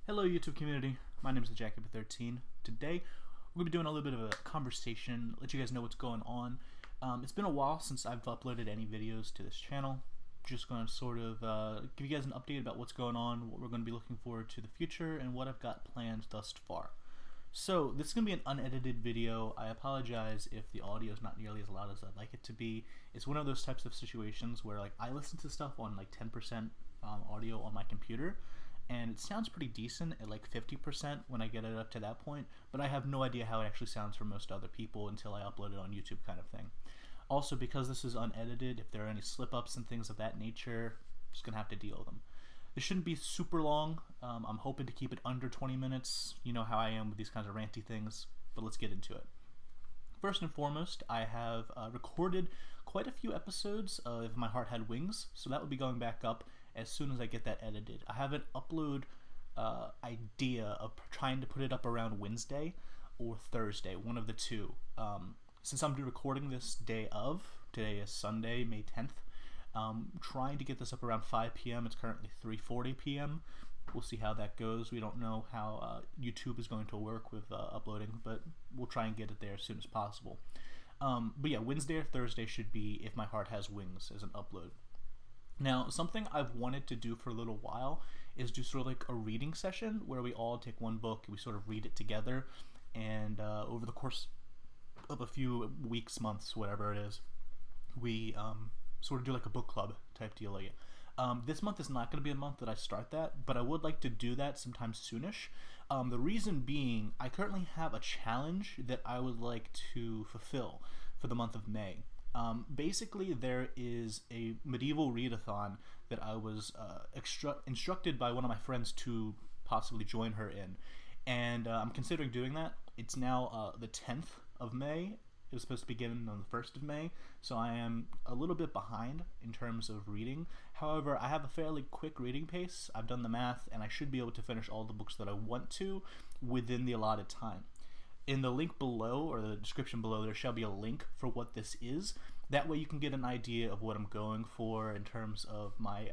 Hello YouTube community, my name is the Jacob13. Today we're going to be doing a little bit of a conversation, let you guys know what's going on. It's been a while since I've uploaded any videos to this channel. Just going to sort of give you guys an update about what's going on, what we're going to be looking forward to the future, and what I've got planned thus far. So this is going to be an unedited video. I apologize if the audio is not nearly as loud as I'd like it to be. It's one of those types of situations where I listen to stuff on 10% audio on my computer, and it sounds pretty decent at 50% when I get it up to that point, but I have no idea how it actually sounds for most other people until I upload it on YouTube, kind of thing. Also, because this is unedited, if there are any slip-ups and things of that nature, I'm just going to have to deal with them. This shouldn't be super long. I'm hoping to keep it under 20 minutes. You know how I am with these kinds of ranty things, but let's get into it. First and foremost, I have recorded quite a few episodes of My Heart Had Wings, so that will be going back up as soon as I get that edited. I have an upload idea of trying to put it up around Wednesday or Thursday, one of the two. Since I'm recording this day of, today is Sunday, May 10th, trying to get this up around 5 p.m. It's currently 3:40 p.m. We'll see how that goes. We don't know how YouTube is going to work with uploading, but we'll try and get it there as soon as possible. But yeah, Wednesday or Thursday should be If My Heart Has Wings as an upload. Now, something I've wanted to do for a little while is do sort of a reading session where we all take one book and we sort of read it together, and over the course of a few weeks, months, whatever it is, we sort of do a book club type deal. This month is not going to be a month that I start that, but I would like to do that sometime soonish. The reason being, I currently have a challenge that I would like to fulfill for the month of May. Basically, there is a medieval readathon that I was instructed by one of my friends to possibly join her in, and I'm considering doing that. It's now the 10th of May. It was supposed to begin on the 1st of May, so I am a little bit behind in terms of reading. However, I have a fairly quick reading pace. I've done the math, and I should be able to finish all the books that I want to within the allotted time. In the link below, or the description below, there shall be a link for what this is. That way you can get an idea of what I'm going for in terms of my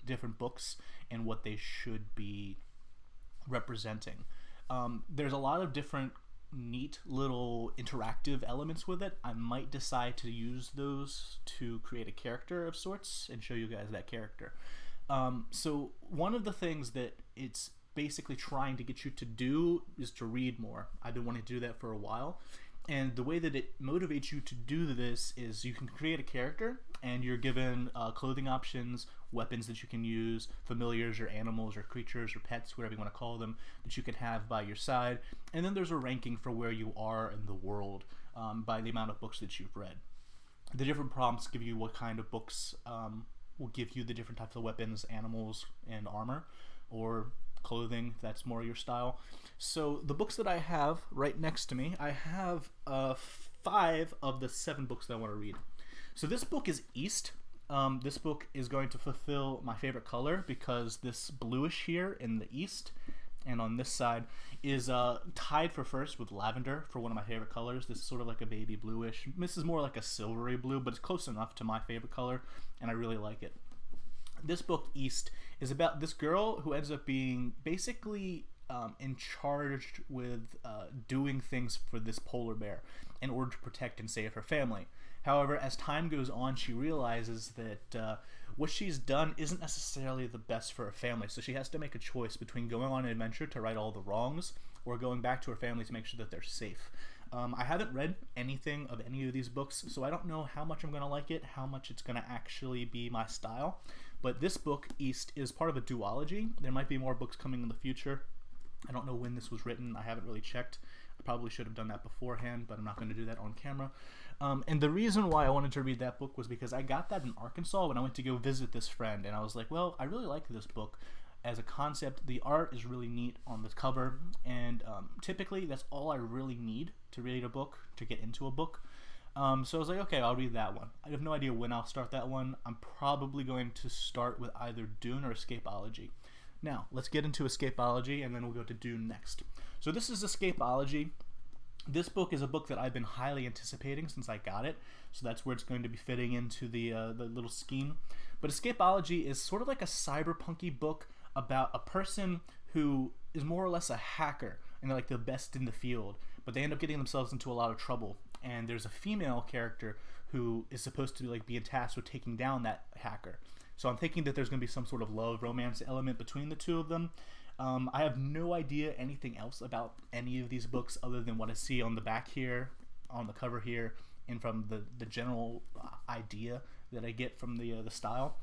different books and what they should be representing. There's a lot of different neat little interactive elements with it. I might decide to use those to create a character of sorts and show you guys that character. So one of the things that it's basically trying to get you to do is to read more. I've been wanting to do that for a while, and the way that it motivates you to do this is you can create a character and you're given clothing options, weapons that you can use, familiars or animals or creatures or pets, whatever you want to call them, that you can have by your side, and then there's a ranking for where you are in the world by the amount of books that you've read. The different prompts give you what kind of books will give you the different types of weapons, animals, and armor, or clothing, if that's more your style. So the books that I have right next to me, I have 5 of the 7 books that I want to read. So this book is East. This book is going to fulfill my favorite color because this bluish here in the East and on this side is tied for first with lavender for one of my favorite colors. This is sort of like a baby bluish. This is more like a silvery blue, but it's close enough to my favorite color, and I really like it. This book, East, is about this girl who ends up being basically in charge with doing things for this polar bear in order to protect and save her family. However, as time goes on, she realizes that what she's done isn't necessarily the best for her family, so she has to make a choice between going on an adventure to right all the wrongs or going back to her family to make sure that they're safe. I haven't read anything of any of these books, so I don't know how much I'm going to like it, how much it's going to actually be my style. But this book, East, is part of a duology. There might be more books coming in the future. I don't know when this was written. I haven't really checked. I probably should have done that beforehand, but I'm not going to do that on camera. And the reason why I wanted to read that book was because I got that in Arkansas when I went to go visit this friend, and I was like, well, I really like this book. As a concept, the art is really neat on the cover, and typically that's all I really need to read a book, to get into a book. So I was like, okay, I'll read that one. I have no idea when I'll start that one. I'm probably going to start with either Dune or Escapology. Now, let's get into Escapology, and then we'll go to Dune next. So this is Escapology. This book is a book that I've been highly anticipating since I got it, so that's where it's going to be fitting into the little scheme. But Escapology is sort of like a cyberpunky book about a person who is more or less a hacker, and they're like the best in the field, but they end up getting themselves into a lot of trouble. And there's a female character who is supposed to like be tasked with taking down that hacker. So I'm thinking that there's going to be some sort of love romance element between the two of them. I have no idea anything else about any of these books other than what I see on the back here, on the cover here, and from the general idea that I get from the style.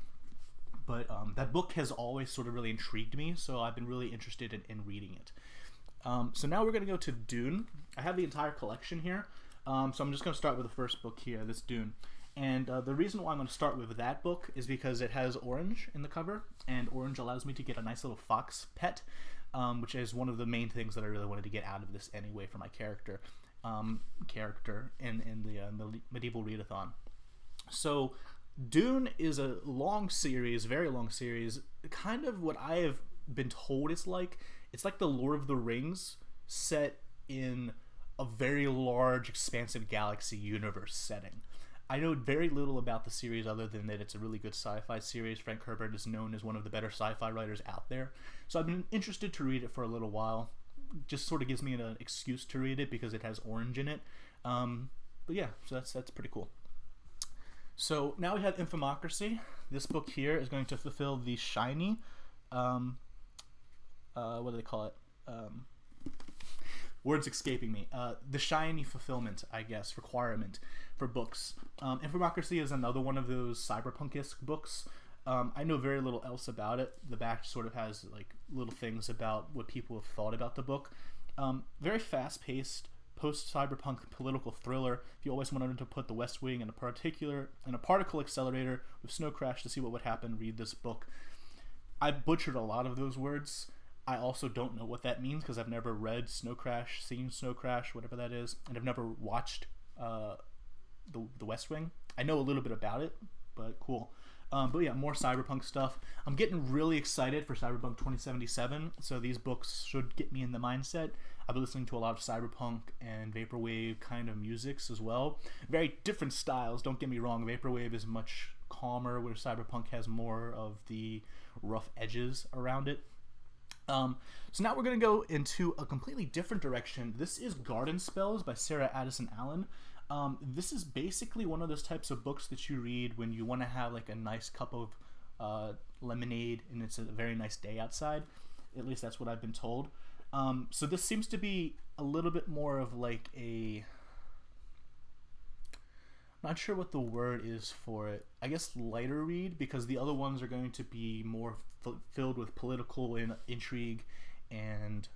But that book has always sort of really intrigued me, so I've been really interested in reading it. So now we're going to go to Dune. I have the entire collection here, so I'm just going to start with the first book here, this Dune. And the reason why I'm going to start with that book is because it has orange in the cover, and orange allows me to get a nice little fox pet, which is one of the main things that I really wanted to get out of this anyway for my character in the Medieval Readathon. So Dune is a long series, very long series, kind of what I have been told it's like. It's like the Lord of the Rings set in a very large, expansive galaxy universe setting. I know very little about the series other than that it's a really good sci-fi series. Frank Herbert is known as one of the better sci-fi writers out there. So I've been interested to read it for a little while. Just sort of gives me an excuse to read it because it has orange in it. But yeah, so that's pretty cool. So now we have Infomocracy. This book here is going to fulfill the shiny, what do they call it? Words escaping me. The shiny fulfillment, I guess, requirement for books. Infomocracy is another one of those cyberpunk-esque books. I know very little else about it. The back sort of has like little things about what people have thought about the book. Very fast-paced, post-cyberpunk political thriller. If you always wanted to put the West Wing in a particle accelerator with Snow Crash to see what would happen, read this book. I butchered a lot of those words. I also don't know what that means because I've never read Snow Crash, seen Snow Crash, whatever that is, and I've never watched the West Wing. I know a little bit about it, but cool. But yeah, more cyberpunk stuff. I'm getting really excited for Cyberpunk 2077, so these books should get me in the mindset. I've been listening to a lot of cyberpunk and vaporwave kind of musics as well. Very different styles, don't get me wrong. Vaporwave is much calmer, where cyberpunk has more of the rough edges around it. So now we're going to go into a completely different direction. This is Garden Spells by Sarah Addison Allen. This is basically one of those types of books that you read when you want to have like a nice cup of lemonade and it's a very nice day outside. At least that's what I've been told. So this seems to be a little bit more of like a... not sure what the word is for it. I guess lighter read, because the other ones are going to be more filled with political intrigue and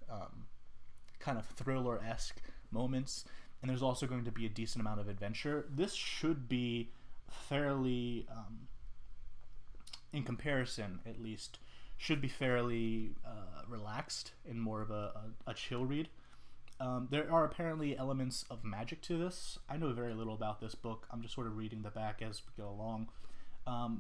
kind of thriller-esque moments. And there's also going to be a decent amount of adventure. This should be fairly, in comparison at least, should be fairly relaxed and more of a chill read. There are apparently elements of magic to this. I know very little about this book. I'm just sort of reading the back as we go along.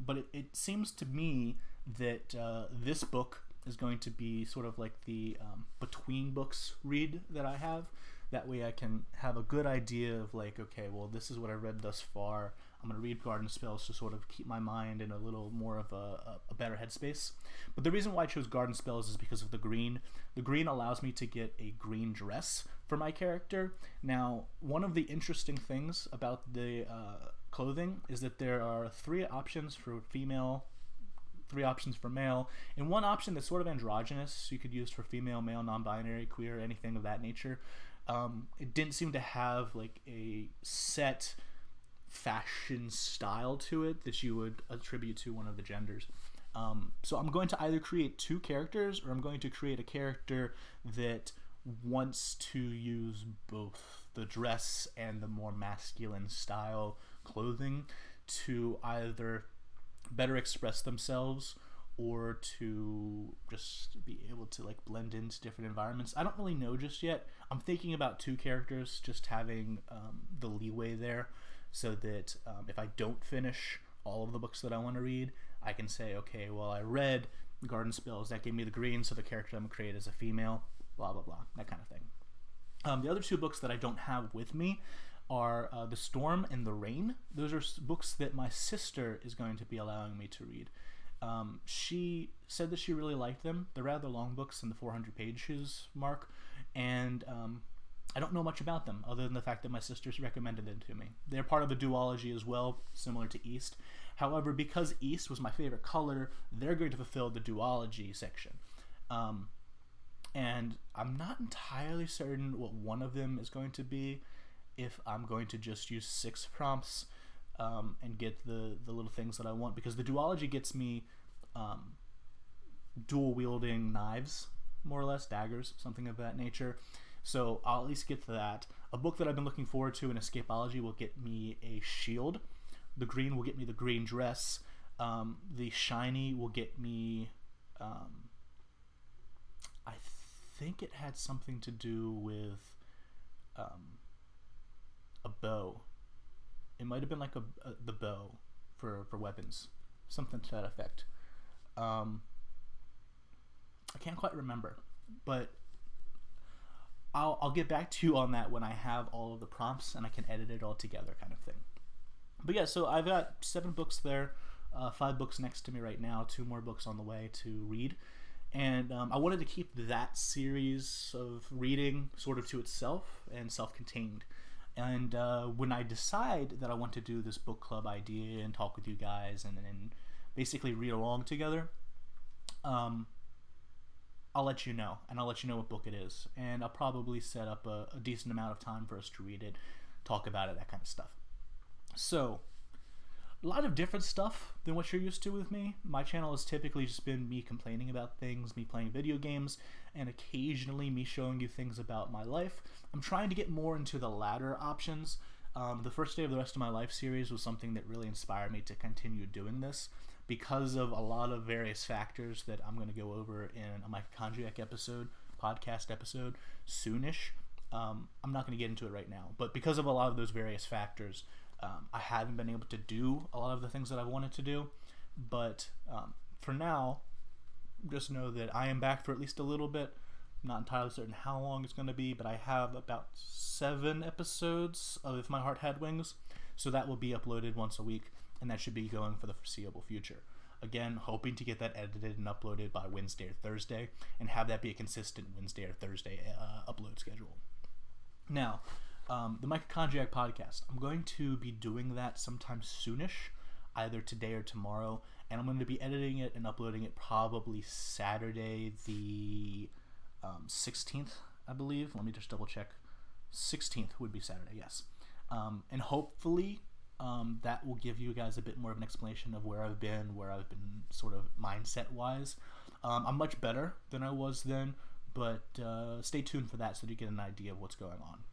But it seems to me that this book is going to be sort of like the between books read that I have. That way I can have a good idea of like, okay, well, this is what I read thus far. I'm going to read Garden Spells to sort of keep my mind in a little more of a better headspace. But the reason why I chose Garden Spells is because of the green. The green allows me to get a green dress for my character. Now, one of the interesting things about the clothing is that there are 3 options for female, 3 options for male, and 1 option that's sort of androgynous. You could use for female, male, non-binary, queer, anything of that nature. It didn't seem to have like a set fashion style to it that you would attribute to one of the genders. So I'm going to either create 2 characters, or I'm going to create a character that wants to use both the dress and the more masculine style clothing to either better express themselves or to just be able to like blend into different environments. I don't really know just yet. I'm thinking about 2 characters, just having the leeway there, so that if I don't finish all of the books that I want to read, I can say, okay, well, I read Garden Spells, that gave me the green, so the character I'm going to create is a female, blah, blah, blah, that kind of thing. The other 2 books that I don't have with me are The Storm and The Rain. Those are books that my sister is going to be allowing me to read. She said that she really liked them. They're rather long books in the 400 pages mark, and I don't know much about them other than the fact that my sisters recommended them to me. They're part of a duology as well, similar to East. However, because East was my favorite color, they're going to fulfill the duology section. And I'm not entirely certain what one of them is going to be, if I'm going to just use 6 prompts and get the little things that I want, because the duology gets me dual wielding knives, more or less, daggers, something of that nature. So I'll at least get to that. A book that I've been looking forward to in Escapology will get me a shield. The green will get me the green dress. The shiny will get me, I think it had something to do with a bow. It might have been like the bow for weapons, something to that effect. I can't quite remember, but I'll get back to you on that when I have all of the prompts and I can edit it all together, kind of thing. But yeah, so I've got 7 books there, 5 books next to me right now, 2 more books on the way to read. And I wanted to keep that series of reading sort of to itself and self-contained. And when I decide that I want to do this book club idea and talk with you guys and basically read along together, I'll let you know, and I'll let you know what book it is. And I'll probably set up a decent amount of time for us to read it, talk about it, that kind of stuff. So, a lot of different stuff than what you're used to with me. My channel has typically just been me complaining about things, me playing video games, and occasionally me showing you things about my life. I'm trying to get more into the latter options. The First Day of the Rest of My Life series was something that really inspired me to continue doing this because of a lot of various factors that I'm going to go over in a Mitochondriac episode, podcast episode, soonish. I'm not going to get into it right now, but because of a lot of those various factors, I haven't been able to do a lot of the things that I wanted to do. But for now, just know that I am back for at least a little bit. I'm not entirely certain how long it's going to be, but I have about 7 episodes of If My Heart Had Wings, so that will be uploaded once a week, and that should be going for the foreseeable future. Again, hoping to get that edited and uploaded by Wednesday or Thursday, and have that be a consistent Wednesday or Thursday upload schedule. Now, the Mitochondriac podcast, I'm going to be doing that sometime soonish, either today or tomorrow, and I'm going to be editing it and uploading it probably Saturday the 16th, I believe. Let me just double check. 16th would be Saturday, yes. And hopefully that will give you guys a bit more of an explanation of where I've been sort of mindset-wise. I'm much better than I was then, but stay tuned for that so that you get an idea of what's going on.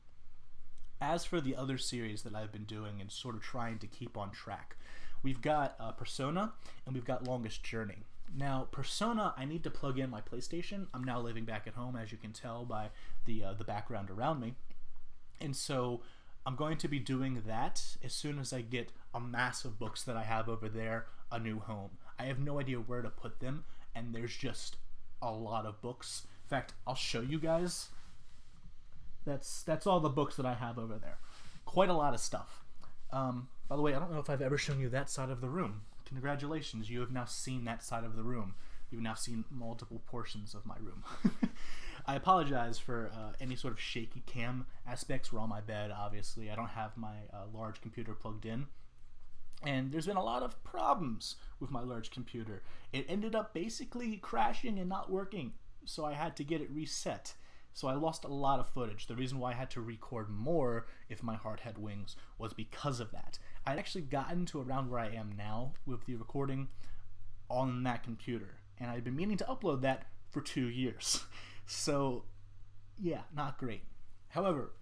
As for the other series that I've been doing and sort of trying to keep on track, we've got Persona and we've got Longest Journey. Now, Persona, I need to plug in my PlayStation. I'm now living back at home, as you can tell by the background around me. And so I'm going to be doing that as soon as I get a mass of books that I have over there a new home. I have no idea where to put them, and there's just a lot of books. In fact, I'll show you guys. That's all the books that I have over there. Quite a lot of stuff. By the way, I don't know if I've ever shown you that side of the room. Congratulations, you have now seen that side of the room. You've now seen multiple portions of my room. I apologize for any sort of shaky cam aspects. We're on my bed, obviously. I don't have my large computer plugged in. And there's been a lot of problems with my large computer. It ended up basically crashing and not working, so I had to get it reset. So I lost a lot of footage. The reason why I had to record more If My Heart Had Wings was because of that. I'd actually gotten to around where I am now with the recording on that computer, and I'd been meaning to upload that for 2 years. So yeah, not great. However,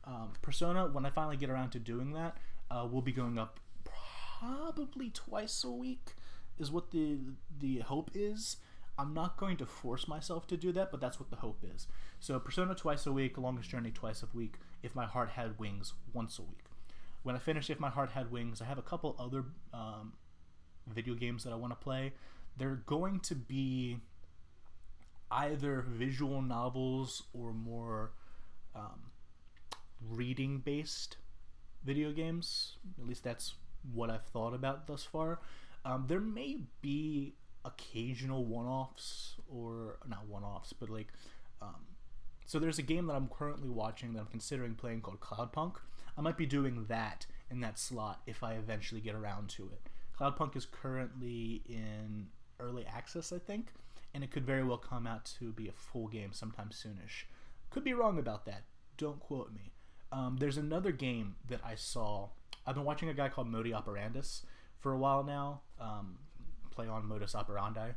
Persona, when I finally get around to doing that, will be going up probably twice a week is what the hope is. I'm not going to force myself to do that, but that's what the hope is. So Persona twice a week, Longest Journey twice a week, If My Heart Had Wings once a week. When I finish If My Heart Had Wings, I have a couple other video games that I want to play. They're going to be either visual novels or more reading-based video games. At least that's what I've thought about thus far. There may be occasional one-offs, or not one-offs, but like, so there's a game that I'm currently watching that I'm considering playing called Cloudpunk. I might be doing that in that slot if I eventually get around to it. Cloudpunk is currently in early access, I think, and it could very well come out to be a full game sometime soonish. Could be wrong about that. Don't quote me. There's another game that I saw. I've been watching a guy called Modi Operandus for a while now, play on Modus Operandi,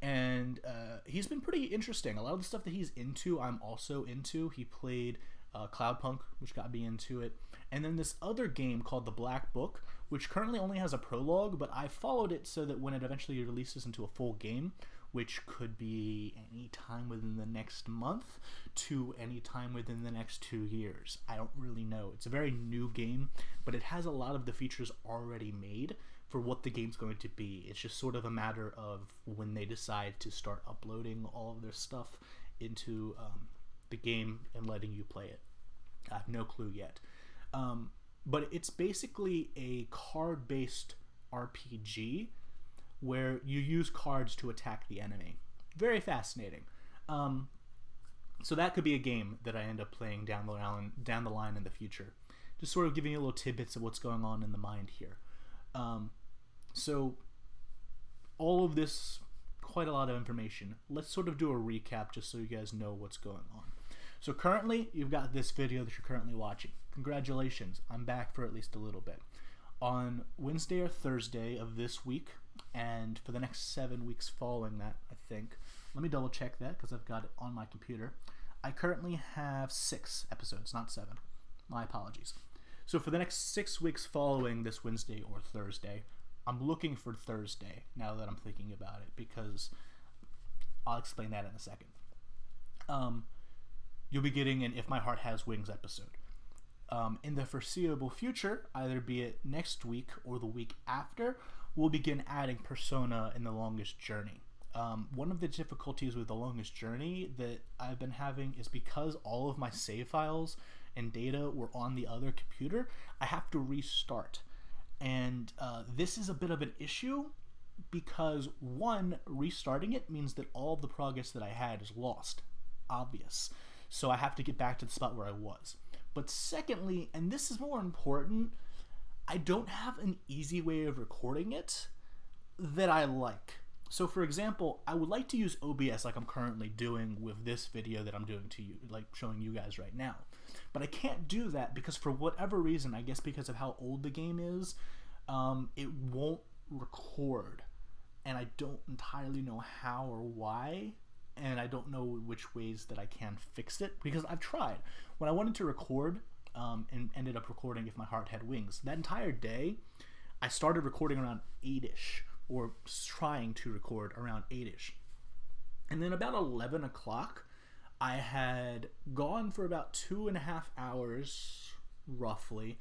and he's been pretty interesting. A lot of the stuff that he's into, I'm also into. He played Cloudpunk, which got me into it, and then this other game called The Black Book, which currently only has a prologue, but I followed it so that when it eventually releases into a full game, which could be any time within the next month to any time within the next 2 years. I don't really know. It's a very new game, but it has a lot of the features already made for what the game's going to be. It's just sort of a matter of when they decide to start uploading all of their stuff into the game and letting you play it. I have no clue yet. But it's basically a card-based RPG where you use cards to attack the enemy. Very fascinating. So that could be a game that I end up playing down the line in the future. Just sort of giving you little tidbits of what's going on in the mind here. So all of this, quite a lot of information. Let's sort of do a recap just so you guys know what's going on. So currently, you've got this video that you're currently watching. Congratulations, I'm back for at least a little bit. On Wednesday or Thursday of this week, and for the next 7 weeks following that, I think. Let me double check that because I've got it on my computer. I currently have 6 episodes, not 7. My apologies. So for the next 6 weeks following this Wednesday or Thursday, I'm looking for Thursday now that I'm thinking about it, because I'll explain that in a second. You'll be getting an If My Heart Has Wings episode. In the foreseeable future, either be it next week or the week after, we'll begin adding Persona in The Longest Journey. One of the difficulties with The Longest Journey that I've been having is because all of my save files and data were on the other computer, I have to restart. And this is a bit of an issue because, one, restarting it means that all of the progress that I had is lost. Obvious. So I have to get back to the spot where I was. But secondly, and this is more important, I don't have an easy way of recording it that I like. So for example, I would like to use OBS like I'm currently doing with this video that I'm doing to you, like showing you guys right now. But I can't do that because for whatever reason, I guess because of how old the game is, it won't record. And I don't entirely know how or why. And I don't know which ways that I can fix it, because I've tried. When I wanted to record and ended up recording If My Heart Had Wings, that entire day I started recording around 8ish, or trying to record around 8ish, and then about 11 o'clock I had gone for about 2.5 hours roughly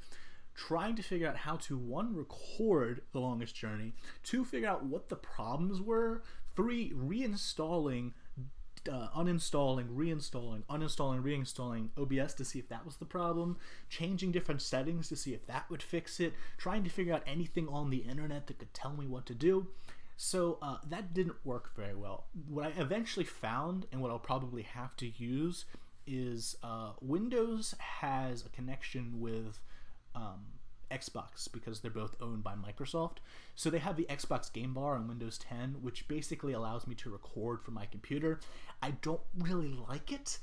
trying to figure out how to, 1, record The Longest Journey, 2, figure out what the problems were, 3, reinstalling, uninstalling, reinstalling, uninstalling, reinstalling OBS to see if that was the problem, changing different settings to see if that would fix it, trying to figure out anything on the internet that could tell me what to do. So that didn't work very well. What I eventually found, and what I'll probably have to use, is Windows has a connection with Xbox, because they're both owned by Microsoft. So they have the Xbox Game Bar on Windows 10, which basically allows me to record from my computer. I don't really like it,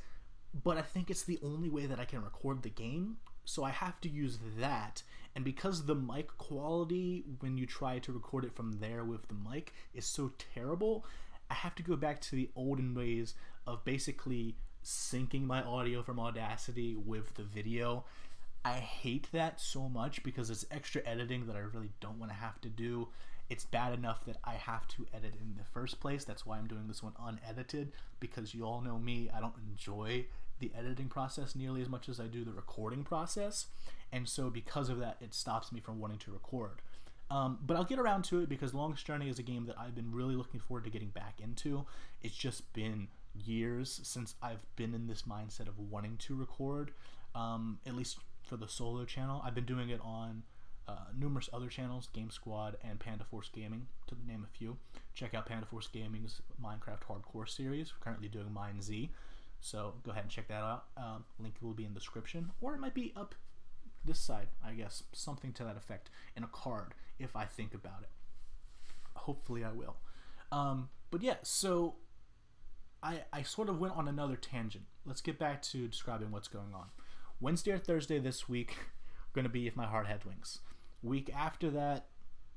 but I think it's the only way that I can record the game, so I have to use that. And because the mic quality when you try to record it from there with the mic is so terrible, I have to go back to the olden ways of basically syncing my audio from Audacity with the video. I hate that so much because it's extra editing that I really don't want to have to do. It's bad enough that I have to edit in the first place. That's why I'm doing this one unedited, because you all know me, I don't enjoy the editing process nearly as much as I do the recording process. And so because of that, it stops me from wanting to record. But I'll get around to it, because Longest Journey is a game that I've been really looking forward to getting back into. It's just been years since I've been in this mindset of wanting to record, at least for the solo channel. I've been doing it on numerous other channels, Game Squad and Panda Force Gaming, to name a few. Check out Panda Force Gaming's Minecraft Hardcore series. We're currently doing Mine Z, so go ahead and check that out. Link will be in the description, or it might be up this side, I guess, something to that effect, in a card, if I think about it. Hopefully I will. But yeah, so I sort of went on another tangent. Let's get back to describing what's going on. Wednesday or Thursday this week, going to be If My Heart Had Wings. Week after that,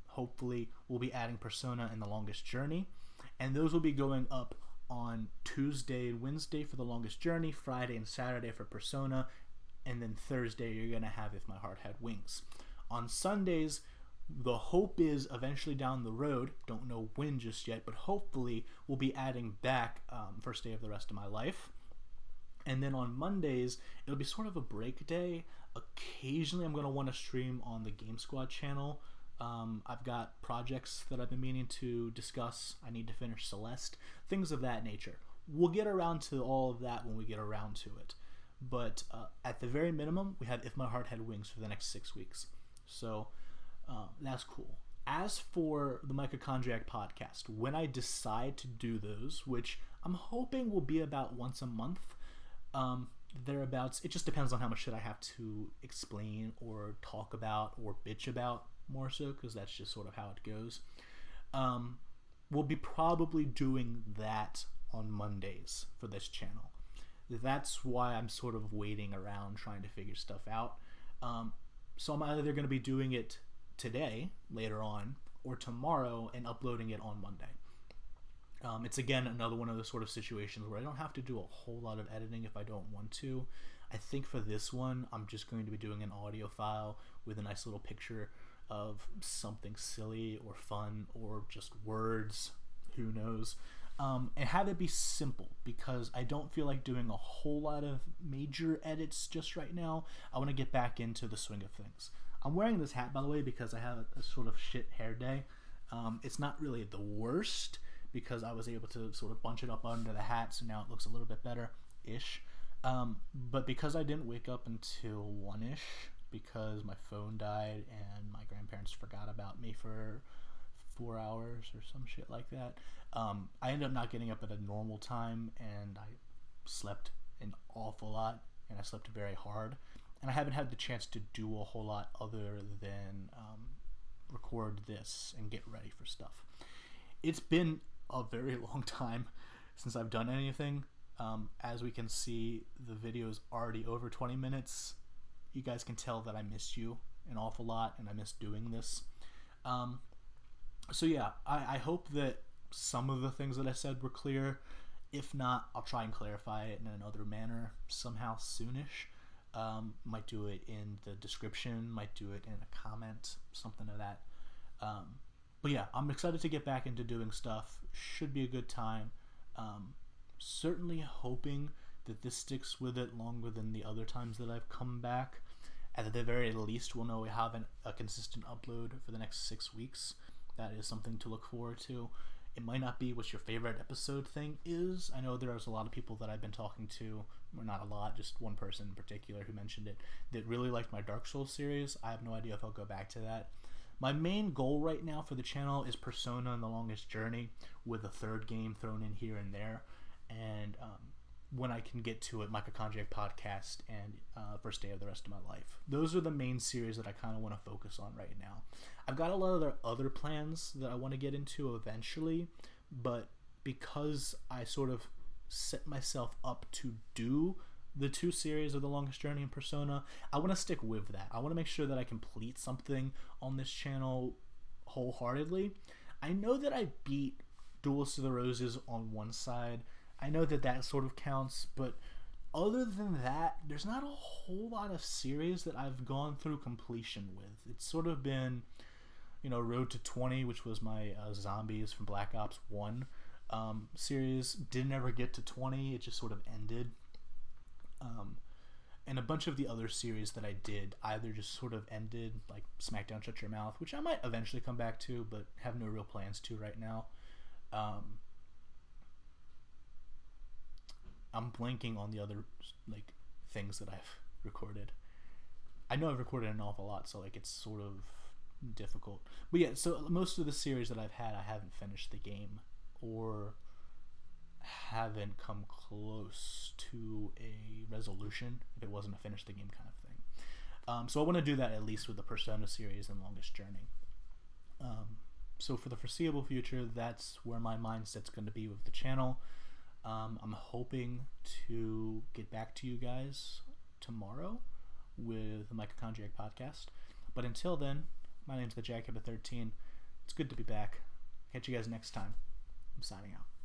hopefully, we'll be adding Persona and The Longest Journey. And those will be going up on Tuesday and Wednesday for The Longest Journey, Friday and Saturday for Persona, and then Thursday you're going to have If My Heart Had Wings. On Sundays, the hope is eventually down the road, don't know when just yet, but hopefully we'll be adding back First Day of the Rest of My Life. And then on Mondays, it'll be sort of a break day. Occasionally I'm going to want to stream on the Game Squad channel. I've got projects that I've been meaning to discuss. I need to finish Celeste, things of that nature. We'll get around to all of that when we get around to it. But at the very minimum, we have If My Heart Had Wings for the next 6 weeks. So that's cool. As for the Microchondriac podcast, when I decide to do those, which I'm hoping will be about once a month, thereabouts, it just depends on how much shit I have to explain or talk about or bitch about, more so, because that's just sort of how it goes. We'll be probably doing that on Mondays for this channel. That's why I'm sort of waiting around trying to figure stuff out. So I'm either going to be doing it today, later on, or tomorrow and uploading it on Monday. It's again another one of those sort of situations where I don't have to do a whole lot of editing if I don't want to. I think for this one, I'm just going to be doing an audio file with a nice little picture of something silly or fun or just words, who knows, and have it be simple, because I don't feel like doing a whole lot of major edits just right now. I want to get back into the swing of things. I'm wearing this hat, by the way, because I have a sort of shit hair day. It's not really the worst, because I was able to sort of bunch it up under the hat, so now it looks a little bit better-ish. But because I didn't wake up until 1-ish, because my phone died and my grandparents forgot about me for 4 hours or some shit like that, I ended up not getting up at a normal time, and I slept an awful lot, and I slept very hard. And I haven't had the chance to do a whole lot other than record this and get ready for stuff. It's been a very long time since I've done anything. As we can see, the video is already over 20 minutes. You guys can tell that I miss you an awful lot, and I miss doing this. So yeah, I hope that some of the things that I said were clear. If not, I'll try and clarify it in another manner somehow soonish. Might do it in the description, might do it in a comment, something of that. But yeah, I'm excited to get back into doing stuff. Should be a good time. Certainly hoping that this sticks with it longer than the other times that I've come back. At the very least, we'll know we have a consistent upload for the next 6 weeks. That is something to look forward to. It might not be what your favorite episode thing is. I know there's a lot of people that I've been talking to, or not a lot, just one person in particular who mentioned it, that really liked my Dark Souls series. I have no idea if I'll go back to that. My main goal right now for the channel is Persona and The Longest Journey, with a third game thrown in here and there. And when I can get to it, Microchondriac Podcast and First Day of the Rest of My Life. Those are the main series that I kind of want to focus on right now. I've got a lot of other plans that I want to get into eventually, but because I sort of set myself up to do the 2 series of The Longest Journey and Persona, I want to stick with that. I want to make sure that I complete something on this channel wholeheartedly. I know that I beat Duelist of the Roses on one side. I know that that sort of counts, but other than that, there's not a whole lot of series that I've gone through completion with. It's sort of been, you know, Road to 20, which was my zombies from Black Ops 1 series. Didn't ever get to 20, it just sort of ended. And a bunch of the other series that I did either just sort of ended, like SmackDown Shut Your Mouth, which I might eventually come back to, but have no real plans to right now. I'm blanking on the other like things that I've recorded. I know I've recorded an awful lot, so like it's sort of difficult. But yeah, so most of the series that I've had, I haven't finished the game or haven't come close to a resolution if it wasn't a finish the game kind of thing. So I want to do that at least with the Persona series and Longest Journey. So for the foreseeable future, that's where my mindset's going to be with the channel. I'm hoping to get back to you guys tomorrow with the Mitochondriac podcast. But until then, my name's the Jacob at 13. It's good to be back. Catch you guys next time. I'm signing out.